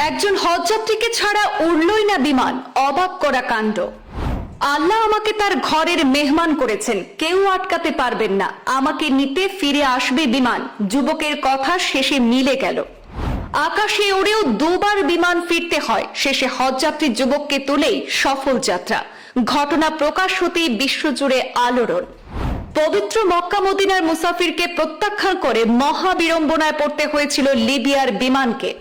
একজন হজযাত্রীকে ছাড়া উড়লই না বিমান। অবাক করা কাণ্ড। আল্লাহ আমাকে তার ঘরের মেহমান করেছেন, কেউ আটকাতে পারবেন না। আমাকে নিতে ফিরে আসবে বিমান। যুবকের কথা শেষে মিলে গেল। আকাশে উড়েও দুবার বিমান ফিরতে হয়। শেষে হজযাত্রী যুবককে তুলেই সফল যাত্রা। ঘটনা প্রকাশ হতেই বিশ্বজুড়ে আলোড়ন। পবিত্র মক্কা মদিনার মুসাফিরকে প্রত্যাখ্যান করে মহা বিড়ম্বনায় পড়তে হয়েছিল লিবিয়ার বিমানকে।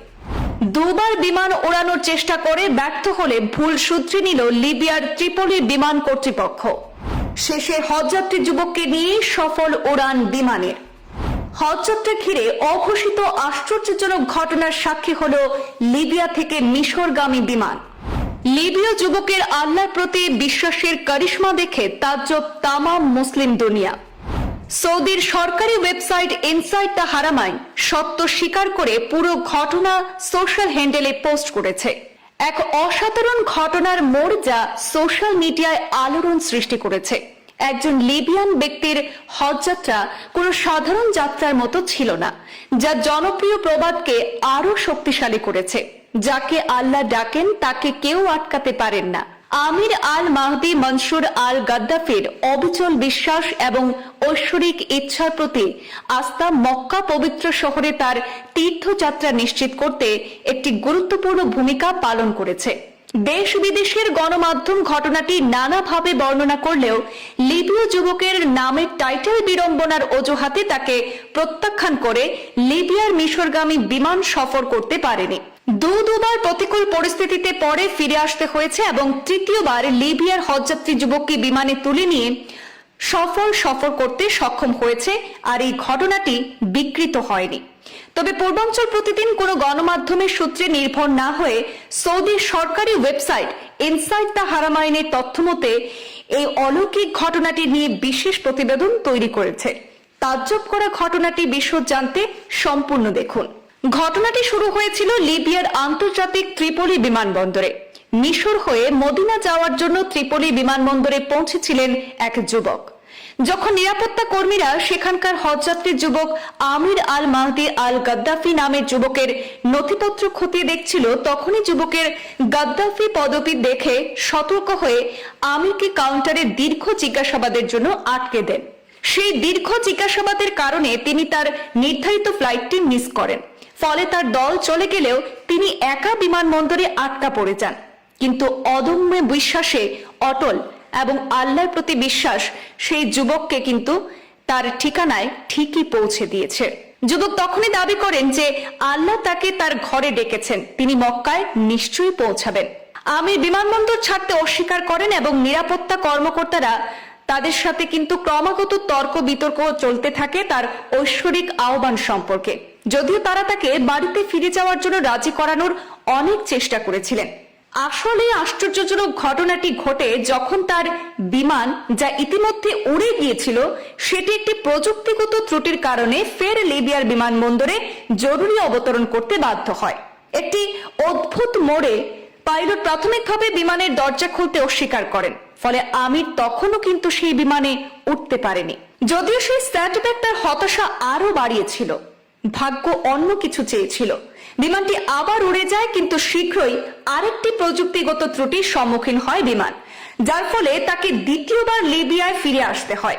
দুবার বিমান ওড়ানোর চেষ্টা করে ব্যর্থ হলে ভুল শুধরে নিল লিবিয়ার ত্রিপলি বিমান কর্তৃপক্ষ। শেষে হজযাত্রী যুবককে নিয়ে সফল উড়ান বিমানের। হজযাত্রা ঘিরে অঘোষিত আশ্চর্যজনক ঘটনার সাক্ষী হল লিবিয়া থেকে মিশরগামী বিমান। লিবীয় যুবকের আল্লাহর প্রতি বিশ্বাসের কারিশমা দেখে তাজ্জব তামাম মুসলিম দুনিয়া। সৌদির সরকারি ওয়েবসাইট ইনসাইড দ্য হারামাইন সত্য স্বীকার করে পুরো ঘটনা সোশ্যাল হ্যান্ডেলে পোস্ট করেছে। এক অসাধারণ ঘটনার মোড় যা সোশ্যাল মিডিয়ায় আলোড়ন সৃষ্টি করেছে। একজন লিবিয়ান ব্যক্তির হজযাত্রা কোনো সাধারণ যাত্রার মতো ছিল না, যা জনপ্রিয় প্রবাদকে আরো শক্তিশালী করেছে। যাকে আল্লাহ ডাকেন তাকে কেউ আটকাতে পারেন না। আমির আল মাহদি মনসুর আল গাদ্দাফির অবিচল বিশ্বাস এবং ঐশ্বরিক ইচ্ছার প্রতি আস্থা মক্কা পবিত্র শহরে তার তীর্থযাত্রা নিশ্চিত করতে একটি গুরুত্বপূর্ণ ভূমিকা পালন করেছে। দেশ বিদেশের গণমাধ্যম ঘটনাটি নানাভাবে বর্ণনা করলেও লিবীয় যুবকের নামের টাইটেল বিড়ম্বনার অজুহাতে তাকে প্রত্যাখ্যান করে লিবিয়ার মিশরগামী বিমান সফর করতে পারেনি। দুবার প্রতিকূল পরিস্থিতিতে পরে ফিরে আসতে হয়েছে এবং তৃতীয়বার লিবিয়ার হজযাত্রী যুবককে বিমানে তুলে নিয়ে সফর করতে সক্ষম হয়েছে। আর এই ঘটনাটি বিকৃত হয়নি। তবে পূর্বাঞ্চল প্রতিদিন কোনো গণমাধ্যমের সূত্রে নির্ভর না হয়ে সৌদির সরকারি ওয়েবসাইট ইনসাইড দ্য হারামাইনের তথ্যমতে এই অলৌকিক ঘটনাটি নিয়ে বিশেষ প্রতিবেদন তৈরি করেছে। তাজ্জব করা ঘটনাটি বিশদ জানতে সম্পূর্ণ দেখুন। ঘটনাটি শুরু হয়েছিল লিবিয়ার আন্তর্জাতিক ত্রিপলি বিমানবন্দরে। মিশর হয়ে মদিনা যাওয়ার জন্য ত্রিপলি বিমানবন্দরে পৌঁছেছিলেন এক যুবক। যখন নিরাপত্তা কর্মীরা সেখানকার হজযাত্রী যুবক আমির আল মাহদি আল গাদ্দাফি নামের যুবকের নথিপত্র খতিয়ে দেখছিল, তখনই যুবকের গাদ্দাফি পদবি দেখে সতর্ক হয়ে আমিরকে কাউন্টারে দীর্ঘ জিজ্ঞাসাবাদের জন্য আটকে দেন। সেই দীর্ঘ জিজ্ঞাসাবাদের কারণে তিনি তার নির্ধারিত ফ্লাইটটি মিস করেন। ফলে তার দল চলে গেলেও তিনি একা বিমানবন্দরে আটকা পড়ে যান। কিন্তু অদম্য বিশ্বাসে অটল এবং আল্লাহর প্রতি বিশ্বাস সেই যুবককে কিন্তু তার ঠিকানায় ঠিকই পৌঁছে দিয়েছে। যুবক তখনই দাবি করেন যে আল্লাহ তাকে তার ঘরে ডেকেছেন, তিনি মক্কায় নিশ্চয়ই পৌঁছাবেন। আমির বিমানবন্দর ছাড়তে অস্বীকার করেন এবং নিরাপত্তা কর্মকর্তারা তাদের সাথে কিন্তু ক্রমাগত তর্ক বিতর্ক চলতে থাকে তার ঐশ্বরিক আহ্বান সম্পর্কে। যদিও তারা তাকে বাড়িতে ফিরে যাওয়ার জন্য রাজি করানোর অনেক চেষ্টা করেছিলেন। আসলে আশ্চর্যজনক ঘটনাটি ঘটে যখন তার বিমান, যা ইতিমধ্যে উড়ে গিয়েছিল, সেটি একটি প্রযুক্তিগত ত্রুটির কারণে ফের লিবিয়ার বিমানবন্দরে জরুরি অবতরণ করতে বাধ্য হয়। একটি অদ্ভুত মোড়ে পাইলট প্রাথমিকভাবে বিমানের দরজা খুলতে অস্বীকার করেন। ফলে আমির তখনও কিন্তু সেই বিমানে উঠতে পারেনি। যদিও সেই সেটব্যাক তার হতাশা আরো বাড়িয়েছিল। ভাগ্য অন্য কিছু চেয়েছিল। বিমানটি আবার উড়ে যায়, কিন্তু শীঘ্রই আরেকটি প্রযুক্তিগত ত্রুটির সম্মুখীন হয় বিমান, যার ফলে তাকে দ্বিতীয়বার লিবিয়ায় ফিরে আসতে হয়।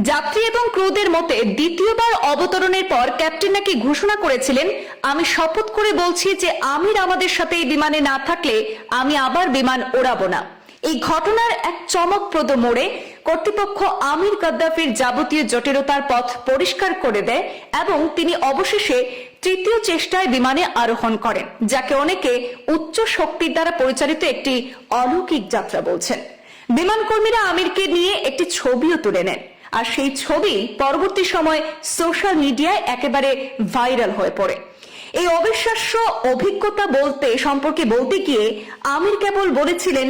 যাত্রী এবং ক্রুদের মতে দ্বিতীয়বার অবতরণের পর ক্যাপ্টেন নাকি ঘোষণা করেছিলেন, আমি শপথ করে বলছি যে আমির আমাদের সাথে এই বিমানে না থাকলে আমি আবার বিমান ওড়াবো না। এই ঘটনার এক চমকপ্রদ মোড়ে কর্তৃপক্ষ আমির গাদ্দাফির যাবতীয় জটিলতার পথ পরিষ্কার করে দেয় এবং তিনি অবশেষে তৃতীয় চেষ্টায় বিমানে আরোহণ করেন, যাকে অনেকে উচ্চ শক্তির দ্বারা পরিচালিত একটি অলৌকিক যাত্রা বলছেন। বিমান কর্মীরা আমিরকে নিয়ে একটি ছবিও তুলে নেন, আর সেই ছবি পরবর্তী সময় সোশ্যাল মিডিয়ায় একেবারে ভাইরাল হয়ে পড়ে। এই অবিশ্বাস্য অভিজ্ঞতা সম্পর্কে বলতে গিয়ে আমির কেবল বলেছিলেন,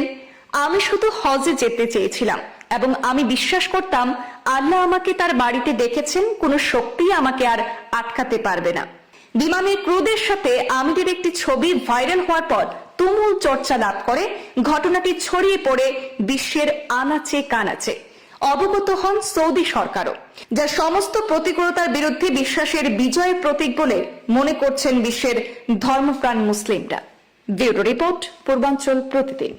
আমি শুধু হজে যেতে চেয়েছিলাম এবং আমি বিশ্বাস করতাম আল্লাহ আমাকে তার বাড়িতে ডেকেছেন, কোনো শক্তি আমাকে আর আটকাতে পারবে না। বিমানের ক্রুদের সাথে আমিরের একটি ছবি ভাইরাল হওয়ার পর তুমুল চর্চা লাভ করে। ঘটনাটি ছড়িয়ে পড়ে বিশ্বের আনাচে কানাচে। অবগত হন সৌদি সরকারও, যা সমস্ত প্রতিকূলতার বিরুদ্ধে বিশ্বাসের বিজয়ের প্রতীক বলে মনে করছেন বিশ্বের ধর্মপ্রাণ মুসলিমরা। ব্যুরো রিপোর্ট, পূর্বাঞ্চল প্রতিদিন।